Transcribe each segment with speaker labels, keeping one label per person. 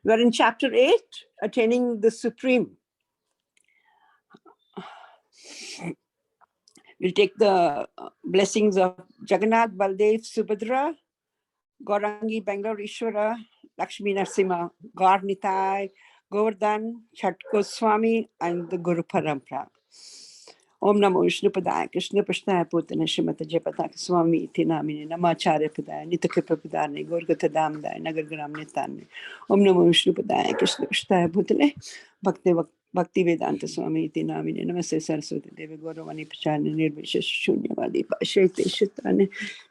Speaker 1: we're in chapter 8, attaining the Supreme. We'll take the blessings of Jagannath, Baldev, Subhadra, Gaurangi, Bangalore, Ishwara, Lakshmi Narsimha, Gaur Nitai, Govardhan, Chat Goswami, and the Guru Parampara. Om Namo Vishnu Padaya, Krishna Prashnaya Putana, Srimata Jayapataka Swami, Tinamini, Namacharya Padaya, Nitakripa Padane, Gorgata Damdaya, Nagargram Nitane. Om Namo Vishnu Padaya, Krishna Prashnaya Putane, Bhakti Vedanta Swami, Tinamini, Namaste Saraswati Devi, Gauravani Pachani, Nirvishesh Shunyavadi, Pashaite Shatane,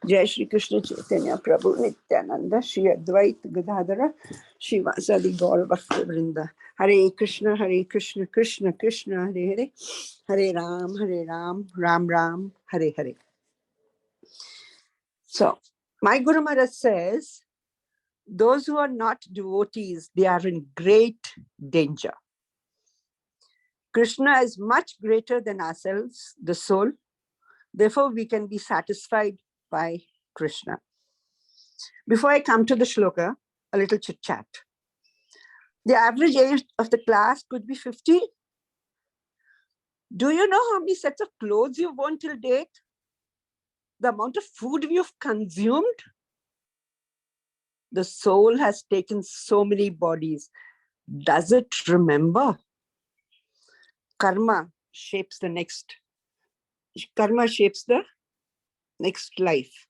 Speaker 1: Jai Shri Krishna Chaitanya Prabhu Nityananda, Shri Advait Gadadhara, Shri Vasadi Gaur Bhakti Vrinda. Hare Krishna, Krishna Krishna, Hare Hare, Hare Ram, Ram Ram, Hare Hare. So, my Guru Maharaj says, those who are not devotees, they are in great danger. Krishna is much greater than ourselves, the soul. Therefore, we can be satisfied by Krishna. Before I come to the shloka, a little chit-chat. The average age of the class could be 50. Do you know how many sets of clothes you've worn till date? The amount of food you've consumed? The soul has taken so many bodies. Does it remember? Karma shapes the next life.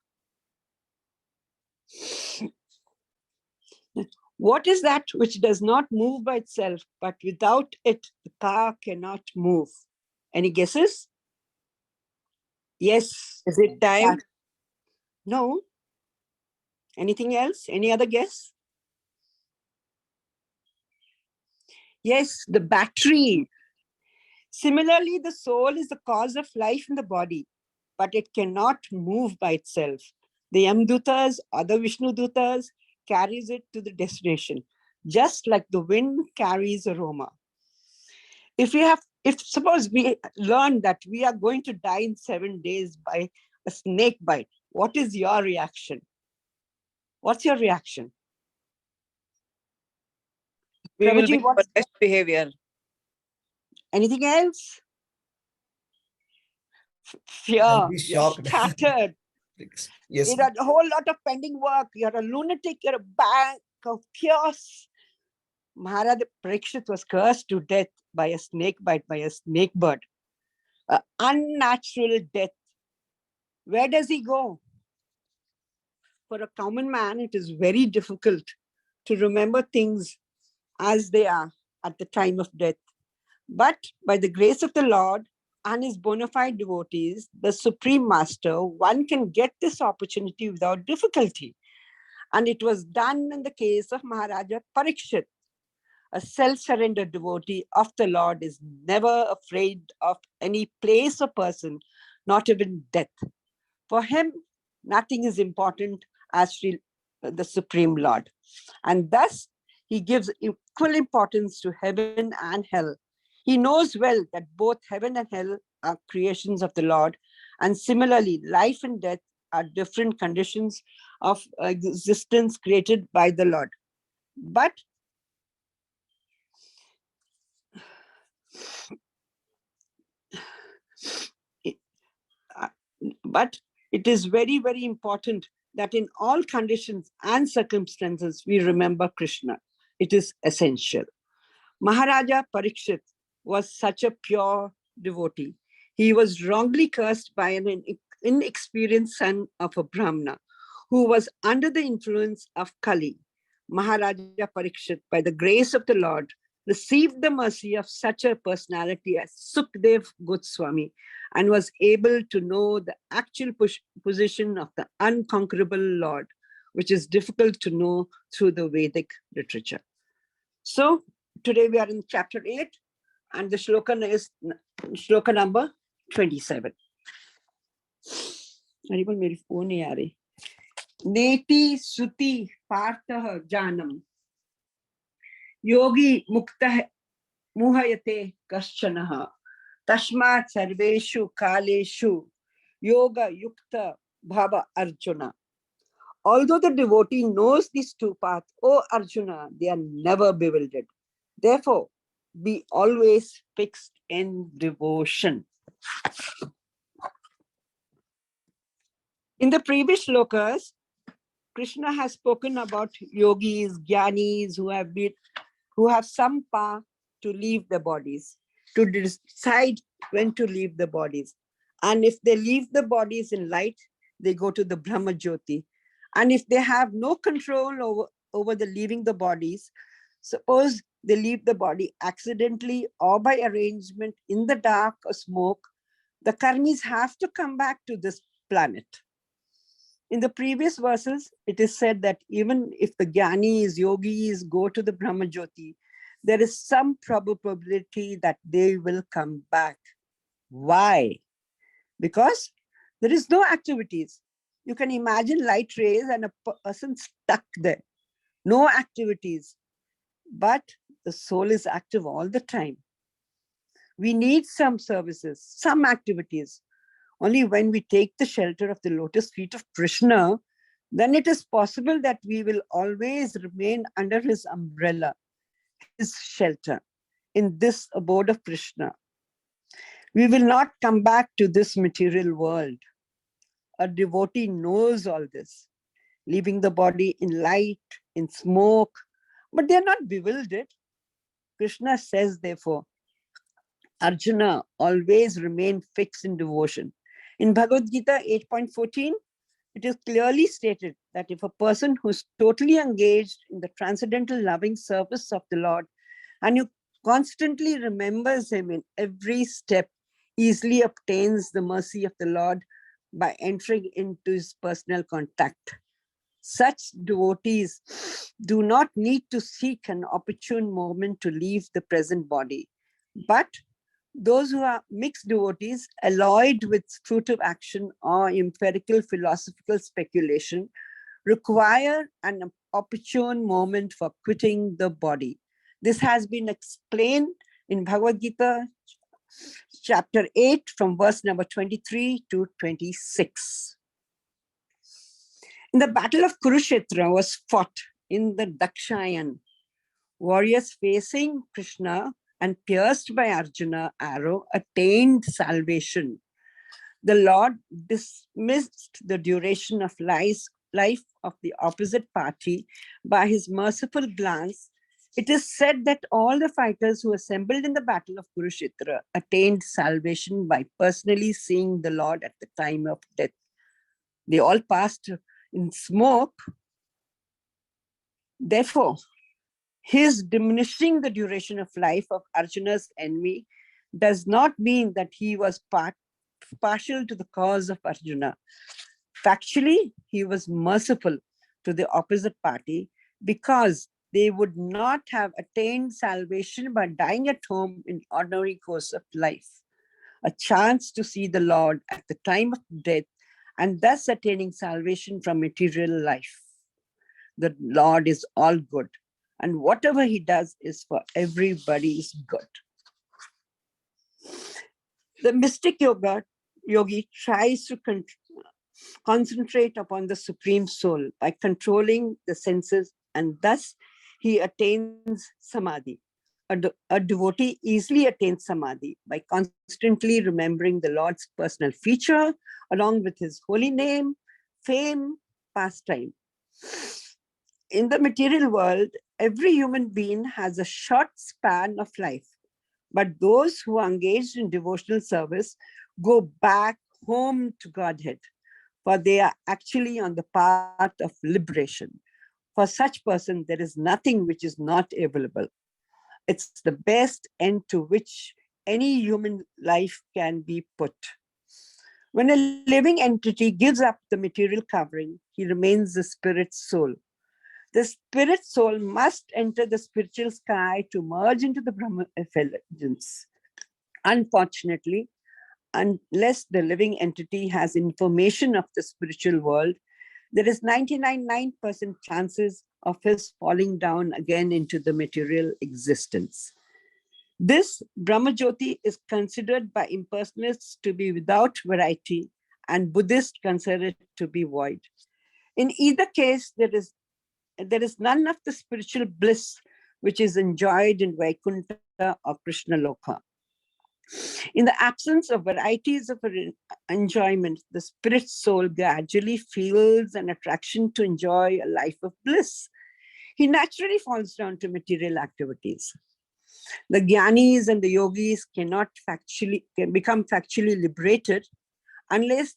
Speaker 1: What is that which does not move by itself, but without it, the car cannot move? Any guesses? Yes.
Speaker 2: Is it time?
Speaker 1: No. Anything else? Any other guess? Yes, the battery. Similarly, the soul is the cause of life in the body, but it cannot move by itself. The Yamdutas or the Vishnu Dutas carries it to the destination, just like the wind carries aroma. If suppose we learn that we are going to die in 7 days by a snake bite, what is your reaction? What's your reaction?
Speaker 2: We will be for best behavior.
Speaker 1: Anything else? Fear.
Speaker 3: Shocked.
Speaker 1: Scattered.
Speaker 3: Yes.
Speaker 1: You got a whole lot of pending work. You're a lunatic. You're a bank of chaos. Maharaj Parikshit was cursed to death by a snake bite, by a snake bird. An unnatural death. Where does he go? For a common man, it is very difficult to remember things as they are at the time of death. But by the grace of the Lord and his bona fide devotees, the Supreme Master, one can get this opportunity without difficulty. And it was done in the case of Maharaja Parikshit. A self-surrendered devotee of the Lord is never afraid of any place or person, not even death. For him, nothing is important as the Supreme Lord. And thus, he gives equal importance to heaven and hell. He knows well that both heaven and hell are creations of the Lord. And similarly, life and death are different conditions of existence created by the Lord. But it is very, very important that in all conditions and circumstances, we remember Krishna. It is essential. Maharaja Parikshit was such a pure devotee. He was wrongly cursed by an inexperienced son of a Brahmana who was under the influence of Kali. Maharaja Parikshit, by the grace of the Lord, received the mercy of such a personality as Sukdev Goswami and was able to know the actual position of the unconquerable Lord, which is difficult to know through the Vedic literature. So today we are in chapter 8 and the shloka is shloka number 27. Neti Suti Partha Janam Yogi Mukta Muhayate Kaschanaha Tashmat Sarveshu Kaleshu Yoga Yukta Bhava Arjuna. Although the devotee knows these two paths, O Arjuna, they are never bewildered. Therefore, be always fixed in devotion. In the previous shlokas, Krishna has spoken about yogis, jnanis who have some power to leave the bodies, to decide when to leave the bodies. And if they leave the bodies in light, they go to the Brahma Jyoti. And if they have no control over the leaving the bodies, suppose they leave the body accidentally or by arrangement in the dark or smoke, the karmis have to come back to this planet. In the previous verses, it is said that even if the jnanis, yogis go to the Brahma Jyoti, there is some probability that they will come back. Why? Because there is no activities. You can imagine light rays and a person stuck there. No activities. But the soul is active all the time. We need some services, some activities. Only when we take the shelter of the lotus feet of Krishna, then it is possible that we will always remain under his umbrella, his shelter, in this abode of Krishna. We will not come back to this material world. A devotee knows all this, leaving the body in light, in smoke, but they are not bewildered. Krishna says, therefore, Arjuna, always remain fixed in devotion. In Bhagavad Gita 8.14, it is clearly stated that if a person who is totally engaged in the transcendental loving service of the Lord and who constantly remembers him in every step, easily obtains the mercy of the Lord by entering into his personal contact. Such devotees do not need to seek an opportune moment to leave the present body, but those who are mixed devotees, alloyed with fruitive action or empirical philosophical speculation, require an opportune moment for quitting the body. This has been explained in Bhagavad Gita, chapter 8, from verse number 23 to 26. In the battle of Kurukshetra was fought in the Dakshayan. Warriors facing Krishna and pierced by Arjuna arrow attained salvation. The Lord dismissed the duration of life of the opposite party by his merciful glance. It is said that all the fighters who assembled in the battle of Kurukshetra attained salvation by personally seeing the Lord at the time of death. They all passed in smoke. Therefore, his diminishing the duration of life of Arjuna's enemy does not mean that he was partial to the cause of Arjuna. Factually, he was merciful to the opposite party because they would not have attained salvation by dying at home in ordinary course of life. A chance to see the Lord at the time of death and thus attaining salvation from material life. The Lord is all good, and whatever he does is for everybody's good. The mystic yogi tries to concentrate upon the Supreme Soul by controlling the senses, and thus he attains samadhi. A devotee easily attains samadhi by constantly remembering the Lord's personal feature along with his holy name, fame, pastime. In the material world, every human being has a short span of life, but those who are engaged in devotional service go back home to Godhead, for they are actually on the path of liberation. For such person, there is nothing which is not available. It's the best end to which any human life can be put. When a living entity gives up the material covering, he remains the spirit soul. The spirit soul must enter the spiritual sky to merge into the Brahma effulgence. Unfortunately, unless the living entity has information of the spiritual world, there is 99.9% chances of his falling down again into the material existence. This Brahmajyoti is considered by impersonalists to be without variety, and Buddhists consider it to be void. In either case, there is none of the spiritual bliss which is enjoyed in Vaikuntha or Krishna Loka. In the absence of varieties of enjoyment, the spirit soul gradually feels an attraction to enjoy a life of bliss. He naturally falls down to material activities. The jnanis and the yogis can become factually liberated unless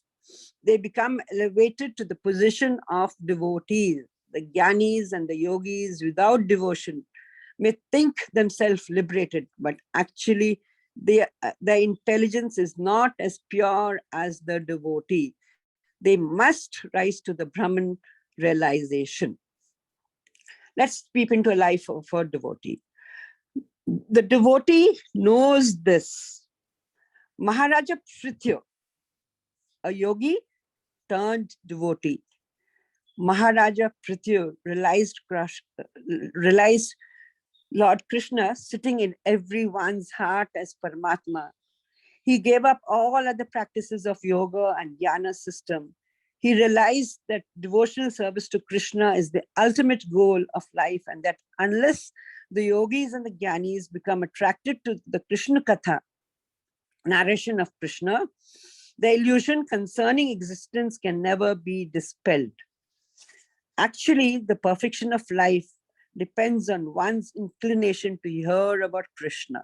Speaker 1: they become elevated to the position of devotees. The jnanis and the yogis without devotion may think themselves liberated, but actually their intelligence is not as pure as the devotee. They must rise to the Brahman realization. Let's peep into a life of a devotee. The devotee knows this. Maharaja Prithya, a yogi turned devotee. Maharaja Prithya realized Lord Krishna sitting in everyone's heart as Paramatma. He gave up all other practices of yoga and jnana system. He realized that devotional service to Krishna is the ultimate goal of life, and that unless the yogis and the jnanis become attracted to the Krishna Katha, narration of Krishna, the illusion concerning existence can never be dispelled. Actually, the perfection of life depends on one's inclination to hear about Krishna.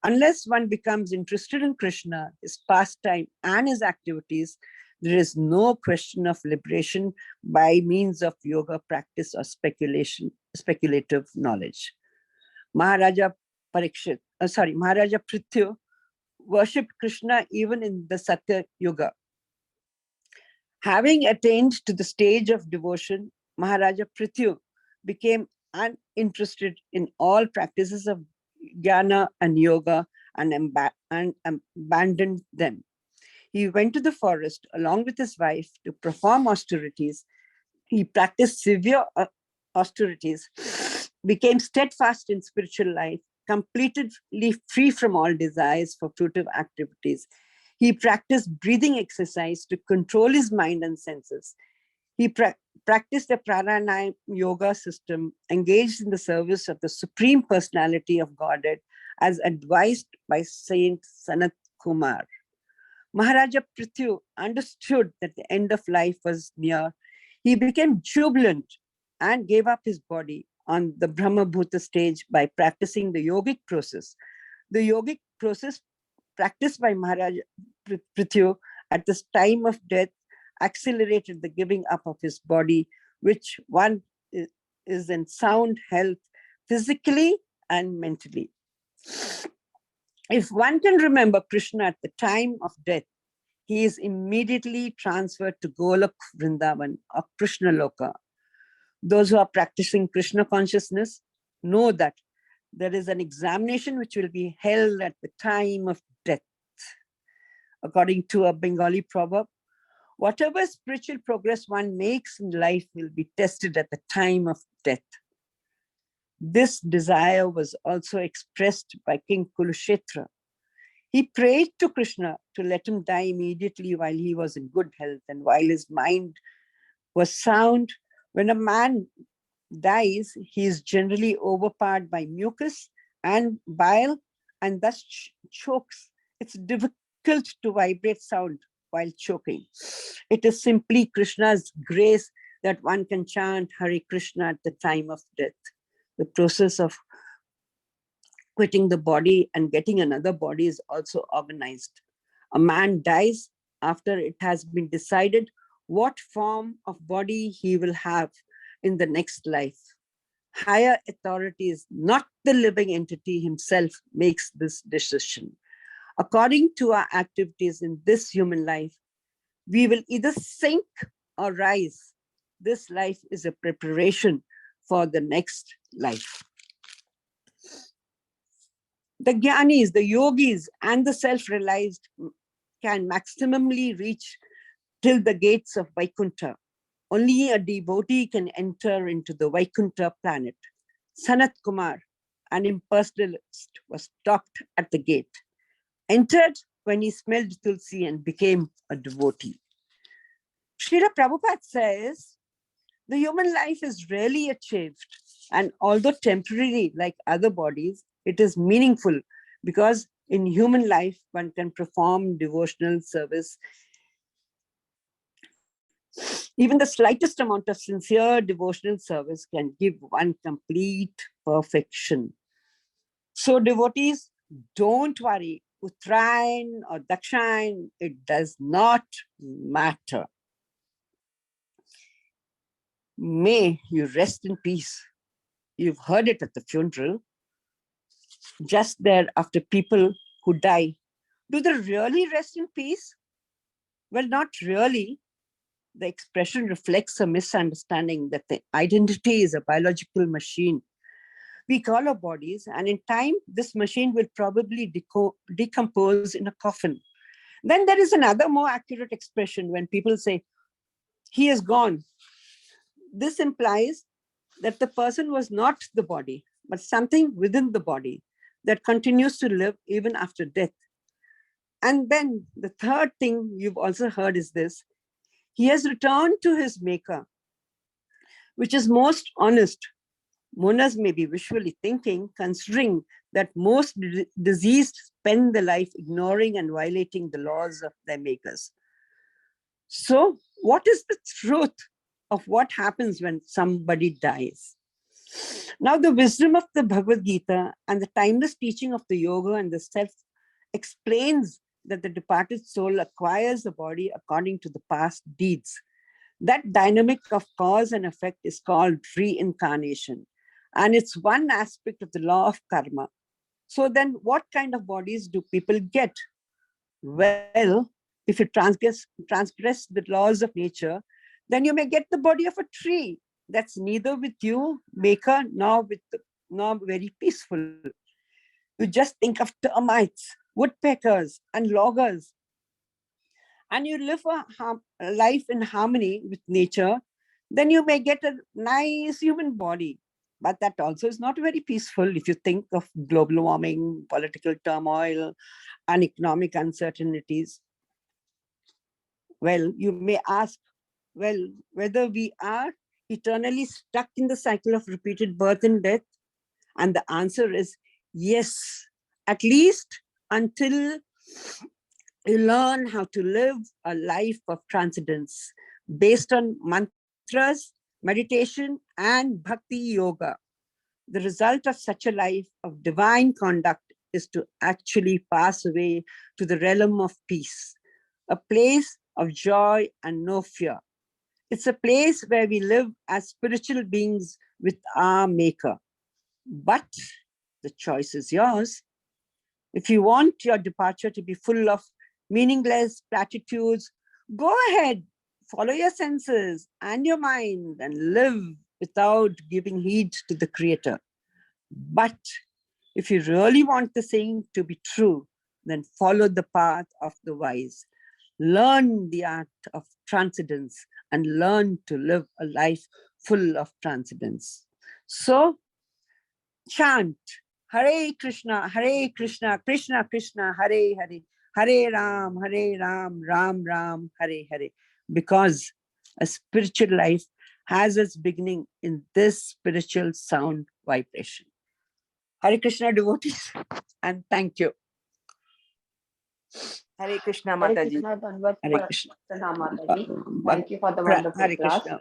Speaker 1: Unless one becomes interested in Krishna, his pastime, and his activities, there is no question of liberation by means of yoga practice or speculative knowledge. Maharaja Prithya worshipped Krishna even in the Satya Yuga. Having attained to the stage of devotion, Maharaja Prithya became uninterested in all practices of jnana and yoga and abandoned them. He went to the forest along with his wife to perform austerities. He practiced severe austerities, became steadfast in spiritual life, completely free from all desires for fruitive activities. He practiced breathing exercise to control his mind and senses. He practiced the pranayama yoga system, engaged in the service of the Supreme Personality of Godhead as advised by Saint Sanat Kumar. Maharaja Prithya understood that the end of life was near. He became jubilant and gave up his body on the Brahma Bhuta stage by practicing the yogic process. The yogic process practiced by Maharaja Prithya at this time of death accelerated the giving up of his body, which one is in sound health physically and mentally. If one can remember Krishna at the time of death, he is immediately transferred to Golok Vrindavan or Krishna Loka. Those who are practicing Krishna consciousness know that there is an examination which will be held at the time of death. According to a Bengali proverb, whatever spiritual progress one makes in life will be tested at the time of death. This desire was also expressed by King Kurukshetra. He prayed to Krishna to let him die immediately while he was in good health and while his mind was sound. When a man dies, he is generally overpowered by mucus and bile and thus chokes. It's difficult to vibrate sound while choking. It is simply Krishna's grace that one can chant Hare Krishna at the time of death. The process of quitting the body and getting another body is also organized. A man dies after it has been decided what form of body he will have in the next life. Higher authorities, not the living entity himself, makes this decision. According to our activities in this human life, we will either sink or rise. This life is a preparation for the next life. The jnanis, the yogis, and the self-realized can maximally reach till the gates of Vaikuntha. Only a devotee can enter into the Vaikuntha planet. Sanat Kumar, an impersonalist, was stopped at the gate, entered when he smelled Tulsi and became a devotee. Srila Prabhupada says, The human life is really achieved. And although temporary, like other bodies, it is meaningful because in human life, one can perform devotional service. Even the slightest amount of sincere devotional service can give one complete perfection. So, devotees, don't worry. Uttarayan or Dakshayan, it does not matter. May you rest in peace. You've heard it at the funeral, just there after people who die. Do they really rest in peace? Well, not really. The expression reflects a misunderstanding that the identity is a biological machine. We call our bodies, and in time, this machine will probably decompose in a coffin. Then there is another more accurate expression when people say, he is gone. This implies that the person was not the body, but something within the body that continues to live even after death. And then the third thing you've also heard is this: he has returned to his maker, which is most honest. Monas may be visually thinking, considering that most deceased spend their life ignoring and violating the laws of their makers. So, what is the truth of what happens when somebody dies? Now, the wisdom of the Bhagavad Gita and the timeless teaching of the yoga and the self explains that the departed soul acquires the body according to the past deeds. That dynamic of cause and effect is called reincarnation, and it's one aspect of the law of karma. So then what kind of bodies do people get? Well, if you transgress the laws of nature, then you may get the body of a tree that's neither with you, maker, nor very peaceful. You just think of termites, woodpeckers, and loggers, and you live a life in harmony with nature, then you may get a nice human body. But that also is not very peaceful if you think of global warming, political turmoil, and economic uncertainties. Well, you may ask, well, whether we are eternally stuck in the cycle of repeated birth and death. And the answer is yes, at least until you learn how to live a life of transcendence based on mantras, meditation, and bhakti yoga. The result of such a life of divine conduct is to actually pass away to the realm of peace, a place of joy and no fear. It's a place where we live as spiritual beings with our maker. But the choice is yours. If you want your departure to be full of meaningless platitudes, go ahead, follow your senses and your mind and live without giving heed to the Creator. But if you really want the saying to be true, then follow the path of the wise. Learn the art of transcendence and learn to live a life full of transcendence. So, chant Hare Krishna, Krishna Krishna, Hare Hare, Hare Ram, Ram Ram, Hare Hare. Because a spiritual life has its beginning in this spiritual sound vibration. Hare Krishna devotees, and thank you.
Speaker 2: Hare Krishna, Mataji.
Speaker 3: Hare Krishna. Thank you for the wonderful
Speaker 1: Hare
Speaker 3: class.
Speaker 1: Krishna.